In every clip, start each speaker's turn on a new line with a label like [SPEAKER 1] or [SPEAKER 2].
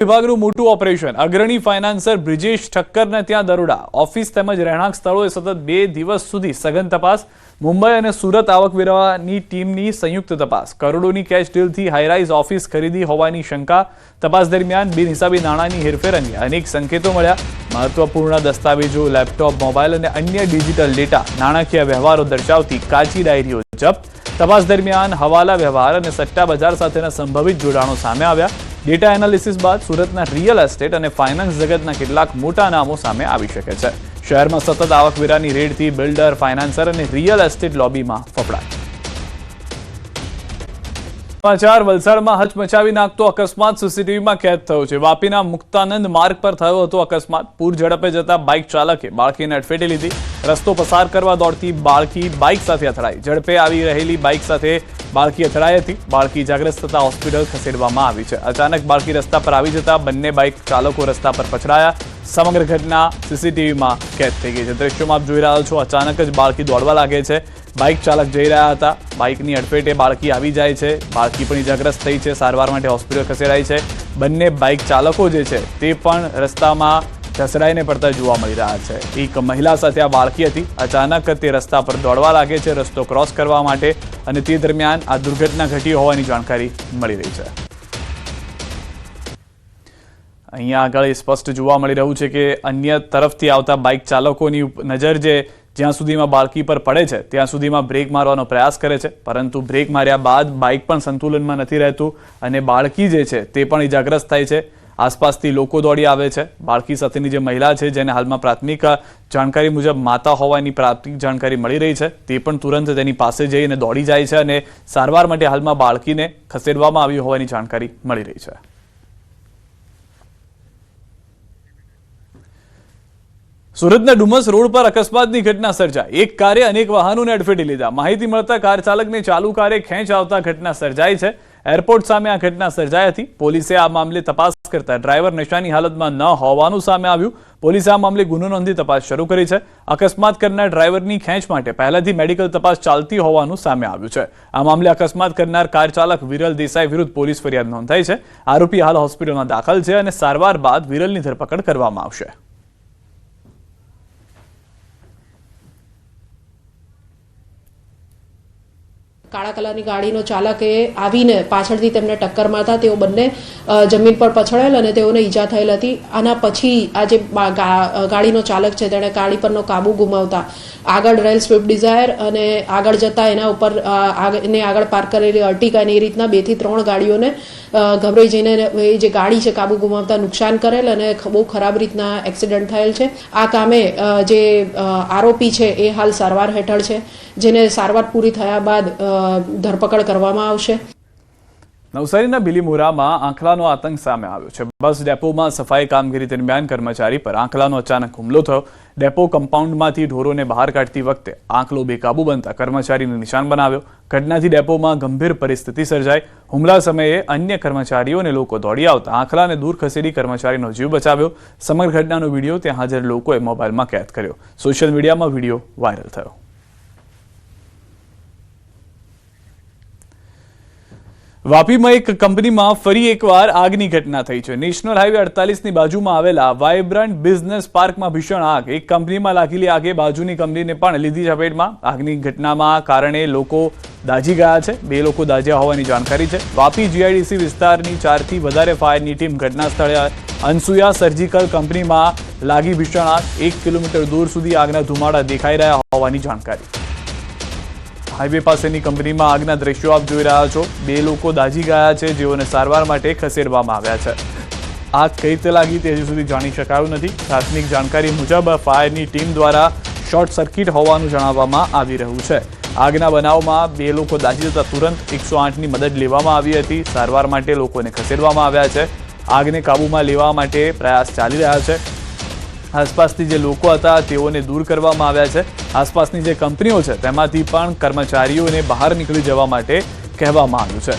[SPEAKER 1] વિભાગનું મોટું ઓપરેશન અગ્રણી ફાઇનાન્સર બ્રિજેશ ઠક્કરને ત્યાં દરોડા ઓફિસ તેમજ રહેણાંક સ્થળોએ સતત 2 દિવસ સુધી સઘન તપાસ મુંબઈ અને સુરત આવકવેરાની ટીમની સંયુક્ત તપાસ કરોડોની કેશ ડીલથી હાઈરાઇઝ ઓફિસ ખરીદી હોવાની શંકા તપાસ દરમિયાન બિનહિસાબી નાણાંની હેરફેર અંગે અનેક સંકેતો મળ્યા મહત્વપૂર્ણ દસ્તાવેજો લેપટોપ મોબાઈલ અને અન્ય ડિજિટલ ડેટા નાણાકીય વ્યવહારો દર્શાવતી કાચી ડાયરીઓ જપ્ત તપાસ દરમિયાન હવાલા વ્યવહાર અને સટ્ટા બજાર સાથેના સંભવિત જોડાણો સામે આવ્યા ડેટા એનાલિસિસ બાદ સુરતના રિયલ એસ્ટેટ અને ફાઇનાન્સ જગતના કેટલાક મોટા નામો સામે આવી શકે છે શહેરમાં સતત આવકવેરાની રેડથી બિલ્ડર ફાઇનાન્સર અને રિયલ એસ્ટેટ લોબીમાં ફફડાટ સમાચાર વલસાડમાં હચમચાવી નાખતો અકસ્માત સીસીટીવીમાં કેદ થયો છે વાપીના મુક્તાનંદ માર્ગ પર થયો હતો અકસ્માત પૂર ઝડપે જતા બાઇક ચાલકે બાળકીને અડફેટે લીધી રસ્તો પસાર કરવા દોડતી બાળકી બાઇક સાથે અથડાઈ ઝડપે આવી રહેલી બાઇક સાથે બાળકી અથડાઈ હતી બાળકી ઇજાગ્રસ્ત થતા હોસ્પિટલ ખસેડવામાં આવી છે અચાનક બાળકી રસ્તા પર આવી જતા બંને બાઇક ચાલકો રસ્તા પર પછડાયા સમગ્ર ઘટના સીસીટીવીમાં કેદ થઈ ગઈ છે દ્રશ્યોમાં આપ જોઈ રહ્યા છો અચાનક જ બાળકી દોડવા લાગે છે બાઇક ચાલક જઈ રહ્યા હતા બાઇકની અડફેટે બાળકી આવી જાય છે બાળકી પણ ઇજાગ્રસ્ત થઈ છે સારવાર માટે હોસ્પિટલ ખસેડાઈ છે બંને બાઇક ચાલકો જે છે તે પણ રસ્તામાં ઘસડાઈને પડતા જોવા મળી રહ્યા છે એક મહિલા સાથે આ બાળકી હતી અચાનક તે રસ્તા પર દોડવા લાગે છે રસ્તો ક્રોસ કરવા માટે અને તે દરમિયાન આ દુર્ઘટના ઘટી હોવાની જાણકારી મળી રહી છે અહીંયા આગળ સ્પષ્ટ જોવા મળી રહ્યું છે કે અન્ય તરફથી આવતા બાઇક ચાલકોની નજર જ્યાં સુધીમાં બાળકી પર પડે છે ત્યાં સુધીમાં બ્રેક મારવાનો પ્રયાસ કરે છે પરંતુ બ્રેક માર્યા બાદ બાઇક પણ સંતુલનમાં નથી રહેતું અને બાળકી જે છે તે પણ ઇજાગ્રસ્ત થાય છે આસપાસથી લોકો દોડી આવે છે બાળકી સાથેની જે મહિલા છે જેને હાલમાં પ્રાથમિક જાણકારી મુજબ માતા હોવાની પ્રાથમિક જાણકારી મળી રહી છે તે પણ તુરંત તેની પાસે જઈને દોડી જાય છે અને સારવાર માટે હાલમાં બાળકીને ખસેડવામાં આવી હોવાની જાણકારી મળી રહી છે સુરતના ડુમસ રોડ પર અકસ્માતની ઘટના સર્જાઈ એક કારે અનેક વાહનોને અડફેટે લીધા માહિતી મળતા કાર ચાલકને ચાલુ કારે ખેંચ આવતા ઘટના સર્જાઈ છે એરપોર્ટ સામે આ ઘટના સર્જાઈ હતી પોલીસે આ મામલે તપાસ કરતા ડ્રાઈવર નશાની હાલતમાં ન હોવાનું સામે આવ્યું પોલીસે આ મામલે ગુનો નોંધી તપાસ શરૂ કરી છે અકસ્માત કરનાર ડ્રાઈવરની ખેંચ માટે પહેલાથી મેડિકલ તપાસ ચાલતી હોવાનું સામે આવ્યું છે આ મામલે અકસ્માત કરનાર કાર ચાલક વિરલ દેસાઈ વિરુદ્ધ પોલીસ ફરિયાદ નોંધાઈ છે આરોપી હાલ હોસ્પિટલમાં દાખલ છે અને સારવાર બાદ વિરલની ધરપકડ કરવામાં આવશે
[SPEAKER 2] કાળા કલરની ગાડીનો ચાલકે આવીને પાછળથી તેમને ટક્કર મારતા તેઓ બંને જમીન પર પછડાયેલ અને તેઓને ઈજા થયેલ હતી આના પછી આ જે ગાડીનો ચાલક છે તેણે ગાડી પરનો કાબુ ગુમાવતા આગળ રહેલ સ્વિફ્ટ ડિઝાયર અને આગળ જતા એના ઉપર એને આગળ પાર્ક કરેલી અર્ટિગા અને એ રીતના 2 થી 3 ગાડીઓને ગભરાઈ જઈને એ જે ગાડી છે કાબુ ગુમાવતા નુકસાન કરેલ અને બહુ ખરાબ રીતના એક્સિડન્ટ થયેલ છે આ કામે જે આરોપી છે એ હાલ સારવાર હેઠળ છે જેને સારવાર પૂરી થયા બાદ ધરપકડ કરવામાં આવશે
[SPEAKER 1] નવસારીના બિલીમોરામાં આંખલાનો આતંક સામે આવ્યો છે બસ ડેપોમાં સફાઈ કામગીરી દરમિયાન કર્મચારી પર આંખલાનો અચાનક હુમલો થયો ડેપો કમ્પાઉન્ડમાંથી ઢોરોને બહાર કાઢતી વખતે આંખલો બેકાબુ બનતા કર્મચારીને નિશાન બનાવ્યો ઘટનાથી ડેપોમાં ગંભીર પરિસ્થિતિ સર્જાઈ હુમલા સમયે અન્ય કર્મચારીઓ અને લોકો દોડી આવતા આંખલાને દૂર ખસેડી કર્મચારીનો જીવ બચાવ્યો સમગ્ર ઘટનાનો વિડીયો ત્યાં હાજર લોકોએ મોબાઈલમાં કેદ કર્યો સોશિયલ મીડિયામાં વિડીયો વાયરલ થયો વાપીમાં એક કંપનીમાં ફરી એકવાર આગની ઘટના થઈ છે નેશનલ હાઈવે 48ની બાજુમાં આવેલા વાઇબ્રન્ટ બિઝનેસ પાર્કમાં ભીષણ આગ એક કંપનીમાં લાગેલી આગે બાજુની કંપનીને પણ લીધી ઝપેટમાં આગની ઘટનામાં કારણે લોકો દાઝી ગયા છે 2 લોકો દાઝ્યા હોવાની જાણકારી છે વાપી જીઆઈડીસી વિસ્તારની 4 થી વધારે ફાયરની ટીમ ઘટના સ્થળે અનસુયા સર્જિકલ કંપનીમાં લાગી ભીષણ આગ 1 કિલોમીટર દૂર સુધી આગના ધુમાડા દેખાઈ રહ્યા હોવાની જાણકારી હાઈવે પાસેની કંપનીમાં આગના દ્રશ્યો આપ જોઈ રહ્યા છો 2 લોકો દાઝી ગયા છે જેઓને સારવાર માટે ખસેડવામાં આવ્યા છે આગ કઈ રીતે લાગી તે હજુ સુધી જાણી શકાયું નથી પ્રાથમિક જાણકારી મુજબ ફાયરની ટીમ દ્વારા શોર્ટ સર્કિટ હોવાનું જણાવવામાં આવી રહ્યું છે આગના બનાવમાં 2 લોકો દાઝી જતા તુરંત 108ની મદદ લેવામાં આવી હતી સારવાર માટે લોકોને ખસેડવામાં આવ્યા છે આગને કાબૂમાં લેવા માટે પ્રયાસ ચાલી રહ્યા છે આસપાસથી જે લોકો હતા તેઓને દૂર કરવામાં આવ્યા છે આસપાસની જે કંપનીઓ છે તેમાંથી પણ કર્મચારીઓને બહાર નીકળી જવા માટે કહેવામાં આવ્યું છે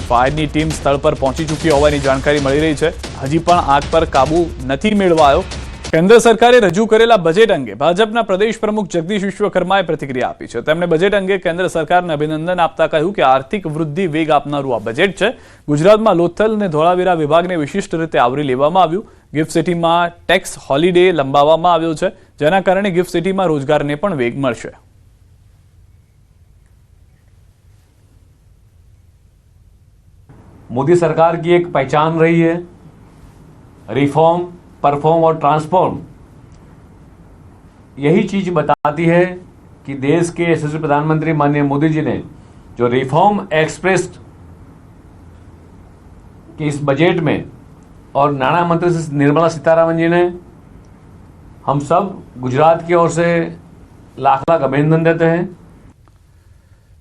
[SPEAKER 1] ફાયરની ટીમ સ્થળ પર પહોંચી ચૂકી હોવાની જાણકારી મળી રહી છે હજી પણ આગ પર કાબુ નથી મેળવાયો કેન્દ્ર સરકારે રજૂ કરેલા બજેટ અંગે ભાજપના પ્રદેશ પ્રમુખ જગદીશ વિશ્વકર્માએ પ્રતિક્રિયા આપી છે. તેમણે બજેટ અંગે કેન્દ્ર સરકારને અભિનંદન આપતા કહ્યું કે આર્થિક વૃદ્ધિ વેગ આપનારું આ બજેટ છે. ગુજરાતમાં લોથલ અને ધોળાવીરા વિભાગને વિશિષ્ટ રીતે આવરી લેવામાં આવ્યું. ગિફ્ટ સિટીમાં ટેક્સ હોલિડે લંબાવવામાં આવ્યો છે, જેના કારણે ગિફ્ટ સિટીમાં રોજગારને પણ વેગ મળશે.
[SPEAKER 3] मोदी सरकार की एक पहचान रही है रिफॉर्म, परफॉर्म और ट्रांसफॉर्म. यही चीज बताती है कि देश के यशस्वी प्रधानमंत्री माननीय मोदी जी ने जो रिफॉर्म एक्सप्रेस के इस बजट में और नाणा मंत्री निर्मला सीतारामन जी ने हम सब गुजरात की ओर से लाख लाख अभिनंदन देते हैं.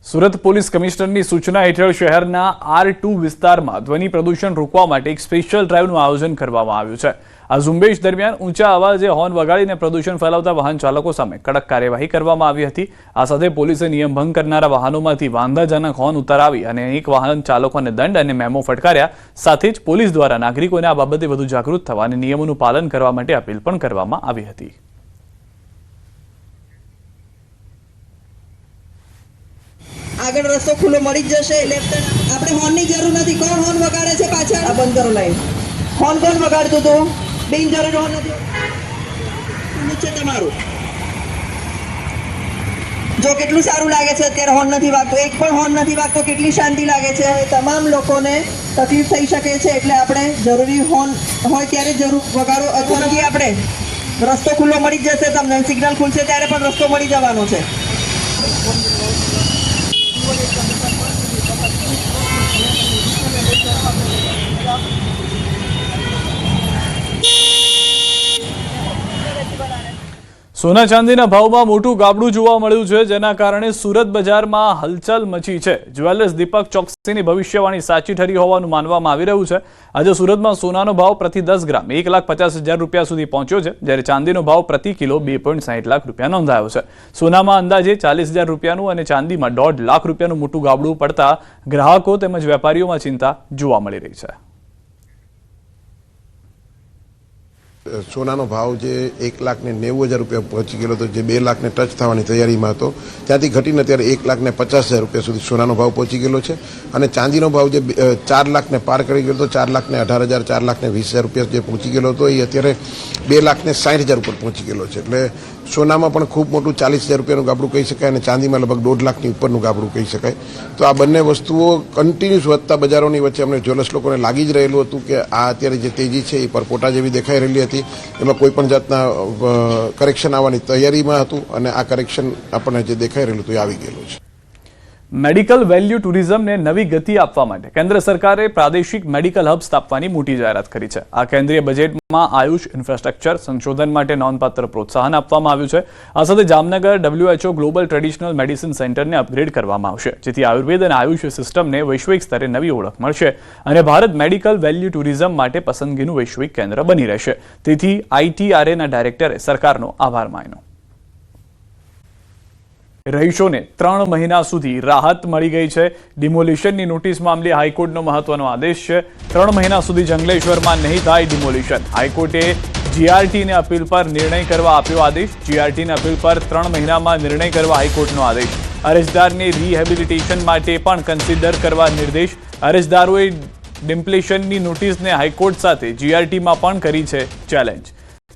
[SPEAKER 1] સુરત પોલીસ કમિશનરની સૂચના હેઠળ શહેરના R2 વિસ્તારમાં ધ્વનિ પ્રદૂષણ રોકવા માટે એક સ્પેશિયલ ડ્રાઈવનું આયોજન કરવામાં આવ્યું છે. આ ઝુંબેશ દરમિયાન ઊંચા અવાજે હોર્ન વગાડીને પ્રદૂષણ ફેલાવતા વાહન ચાલકો સામે કડક કાર્યવાહી કરવામાં આવી હતી. આ સાથે પોલીસે નિયમ ભંગ કરનારા વાહનોમાંથી વાંધાજનક હોર્ન ઉતારાવી અને અનેક વાહન ચાલકોને દંડ અને મેમો ફટકાર્યા. સાથે જ પોલીસ દ્વારા નાગરિકોને આ બાબતે વધુ જાગૃત થવા અને નિયમોનું પાલન કરવા માટે અપીલ પણ કરવામાં આવી હતી.
[SPEAKER 4] આગળ રસ્તો ખુલ્લો મળી જ જશે. લેફ્ટ આપણે હોર્નની જરૂર નથી. કોણ હોર્ન વગાડે છે પાછળ? આ બંધ કરો લાઈન. હોર્ન કોણ વગાડતું હતું? બિનજરૂરી હોર્ન નથી. નીચે તમારું જો કેટલું સારું લાગે છે અત્યારે હોર્ન નથી વાગતો. એક પણ હોર્ન નથી વાગતો. કેટલી શાંતિ લાગે છે. તમામ લોકોને તકલીફ થઈ શકે છે, એટલે આપણે જરૂરી હોર્ન હોય ત્યારે જરૂર વગાડો. અથવા નથી આપણે રસ્તો ખુલ્લો મળી જ જશે તમને. સિગ્નલ ખુલશે ત્યારે પણ રસ્તો મળી જવાનો છે.
[SPEAKER 1] સોના ચાંદીના ભાવમાં મોટું ગાબડું જોવા મળ્યું છે, જેના કારણે સુરત બજારમાં હલચલ મચી છે. જ્વેલર્સ દીપક ચોકસીની ભવિષ્યવાણી સાચી ઠરી હોવાનું માનવામાં આવી રહ્યું છે. આજે સુરતમાં સોનાનો ભાવ પ્રતિ 10 ગ્રામ 1,50,000 રૂપિયા સુધી પહોંચ્યો છે, જ્યારે ચાંદીનો ભાવ પ્રતિ કિલો 2.60 લાખ રૂપિયા નોંધાયો છે. સોનામાં અંદાજે 40,000 રૂપિયાનું અને ચાંદીમાં 1.5 લાખ રૂપિયાનું મોટું ગાબડું પડતા ગ્રાહકો તેમજ વેપારીઓમાં ચિંતા જોવા મળી રહી છે.
[SPEAKER 5] સોનાનો ભાવ જે 1,90,000 રૂપિયા પહોંચી ગયેલો હતો, જે 2 લાખને ટચ થવાની તૈયારીમાં હતો, ત્યાંથી ઘટીને અત્યારે 1,50,000 રૂપિયા સુધી સોનાનો ભાવ પહોંચી ગયેલો છે. અને ચાંદીનો ભાવ જે 4 લાખને પાર કરી ગયો હતો, 4,18,000, 4,20,000 રૂપિયા જે પહોંચી ગયેલો હતો, એ અત્યારે 2,60,000 ઉપર પહોંચી ગયેલો છે. એટલે સોનામાં પણ ખૂબ મોટું 40,000 રૂપિયાનું ગાબડું કહી શકાય અને ચાંદીમાં લગભગ 1.5 લાખની ઉપરનું ગાબડું કહી શકાય. તો આ બંને વસ્તુઓ કન્ટિન્યુઅસ વધતા બજારોની વચ્ચે અમને જ્વેલર્સ લોકોને લાગી જ રહેલું હતું કે આ અત્યારે જે તેજી છે એ પરપોટા જેવી દેખાઈ રહેલી હતી. એમાં કોઈ પણ જાતના કરેક્શન આવવાની તૈયારીમાં હતું અને આ કરેક્શન આપણને જે દેખાઈ રહેલું હતું એ આવી ગયેલું છે.
[SPEAKER 1] મેડિકલ વેલ્યુ ટુરિઝમને નવી ગતિ આપવા માટે કેન્દ્ર સરકારે પ્રાદેશિક મેડિકલ હબ સ્થાપવાની મોટી જાહેરાત કરી છે. આ કેન્દ્રીય બજેટમાં આયુષ ઇન્ફ્રાસ્ટ્રક્ચર સંશોધન માટે નોંધપાત્ર પ્રોત્સાહન આપવામાં આવ્યું છે. આ સાથે Jamnagar WHO global traditional medicine સેન્ટરને અપગ્રેડ કરવામાં આવશે, જેથી આયુર્વેદ અને આયુષ સિસ્ટમને વૈશ્વિક સ્તરે નવી ઓળખ મળશે અને ભારત મેડિકલ વેલ્યુ ટુરિઝમ માટે પસંદગીનું વૈશ્વિક કેન્દ્ર બની રહેશે. તેથી ITRAના ડાયરેક્ટરે સરકારનો આભાર માન્યો. રહીશોને 3 મહિના સુધી રાહત મળી ગઈ છે. ડિમોલિશનની નોટિસ મામલે હાઈકોર્ટનો મહત્વનો આદેશ છે. 3 મહિના સુધી જંગલેશ્વરમાં નહીં થાય ડિમોલિશન. હાઈકોર્ટે GRTને અપીલ પર નિર્ણય કરવા આપ્યો આદેશ. GRTની અપીલ પર 3 મહિનામાં નિર્ણય કરવા હાઈકોર્ટનો આદેશ. અરજદારને રિહેબિલિટેશન માટે પણ કન્સિડર કરવા નિર્દેશ. અરજદારોએ ડિમ્પ્લેશનની નોટિસને હાઈકોર્ટ સાથે GRTમાં પણ કરી છે ચેલેન્જ.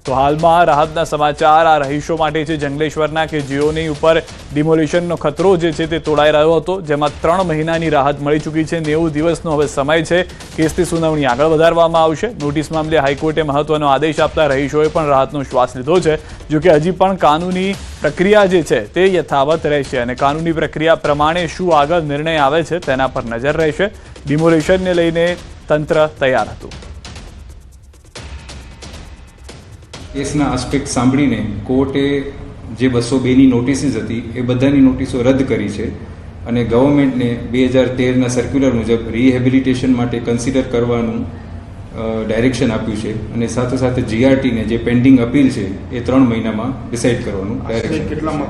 [SPEAKER 1] તો હાલમાં રાહતના સમાચાર આ રહીશો માટે છે જંગલેશ્વરના, કે જેઓની ઉપર ડિમોલિશનનો ખતરો જે છે તે તોડાઈ રહ્યો હતો, જેમાં 3 મહિનાની રાહત મળી ચૂકી છે. 90 દિવસનો હવે સમય છે. કેસની સુનાવણી આગળ વધારવામાં આવશે. નોટિસ મામલે હાઈકોર્ટે મહત્વનો આદેશ આપતા રહીશોએ પણ રાહતનો શ્વાસ લીધો છે. જોકે હજી પણ કાનૂની પ્રક્રિયા જે છે તે યથાવત રહેશે અને કાનૂની પ્રક્રિયા પ્રમાણે શું આગળ નિર્ણય આવે છે તેના પર નજર રહેશે. ડિમોલિશનને લઈને તંત્ર તૈયાર હતું.
[SPEAKER 6] કેસના આસ્પેક્ટ સાંભળીને કોર્ટે જે 202ની નોટિસીસ હતી એ બધાની નોટિસો રદ કરી છે અને ગવર્મેન્ટને 2013ના સર્ક્યુલર મુજબ રિહેબિલિટેશન માટે કન્સિડર કરવાનું ડાયરેક્શન આપ્યું છે અને સાથે સાથે GRTને જે પેન્ડિંગ અપીલ છે એ 3 મહિનામાં ડિસાઇડ કરવાનું ડાયરેક્શન.